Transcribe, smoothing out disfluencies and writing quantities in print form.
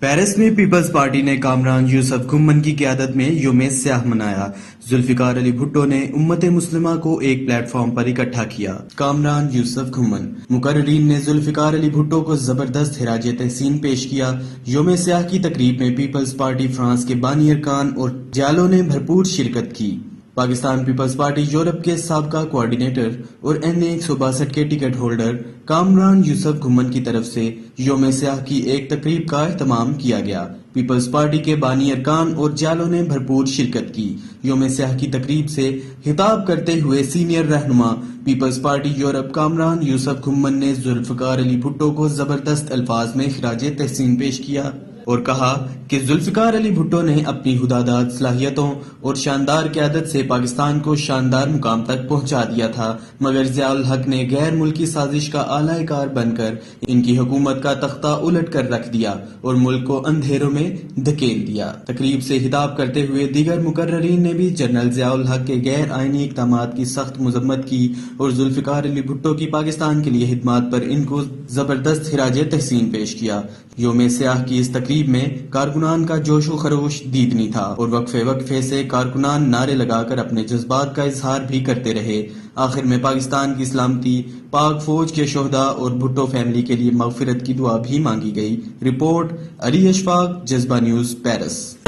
Paris میں Peoples party نے کامران یوسف کھمن کی قیادت میں یوم سیاہ منایا۔ ذوالفقار علی بھٹو نے امت مسلمہ کو ایک پلیٹ فارم پر اکٹھا کیا۔ کامران یوسف کھمن مقررین نے ذوالفقار علی بھٹو کو زبردست خراج تحسین پیش کیا۔ یوم سیاہ کی تقریب میں پیپلز پارٹی فرانس کے بانی ارکان اور جالوں نے بھرپور شرکت کی۔ پاکستان پیپلز پارٹی یورپ کے سابقہ کوارڈینیٹر اور NA 162 کے ٹکٹ ہولڈر کامران یوسف کھمن کی طرف سے یوم سیاہ کی ایک تقریب کا اہتمام کیا گیا۔ پیپلز پارٹی کے بانی ارکان اور جالوں نے بھرپور شرکت کی۔ یوم سیاہ کی تقریب سے خطاب کرتے ہوئے سینئر رہنما پیپلز پارٹی یورپ کامران یوسف کھمن نے ذوالفقار علی بھٹو کو زبردست الفاظ میں خراج تحسین پیش کیا اور کہا کہ ذوالفقار علی بھٹو نے اپنی خداداد صلاحیتوں اور شاندار قیادت سے پاکستان کو شاندار مقام تک پہنچا دیا تھا، مگر ضیاء الحق نے غیر ملکی سازش کا اعلی کار بن کر ان کی حکومت کا تختہ الٹ کر رکھ دیا اور ملک کو اندھیروں میں دھکیل دیا۔ تقریب سے خطاب کرتے ہوئے دیگر مقررین نے بھی جنرل ضیاء الحق کے غیر آئینی اقدامات کی سخت مذمت کی اور ذوالفقار علی بھٹو کی پاکستان کے لیے خدمات پر ان کو زبردست خراج تحسین پیش کیا۔ یوم سیاہ کی اس تقریب میں کارکنان کا جوش و خروش دیدنی تھا اور وقفے سے کارکنان نعرے لگا کر اپنے جذبات کا اظہار بھی کرتے رہے۔ آخر میں پاکستان کی سلامتی، پاک فوج کے شہداء اور بھٹو فیملی کے لیے مغفرت کی دعا بھی مانگی گئی۔ رپورٹ علی اشفاق، جذبہ نیوز، پیرس۔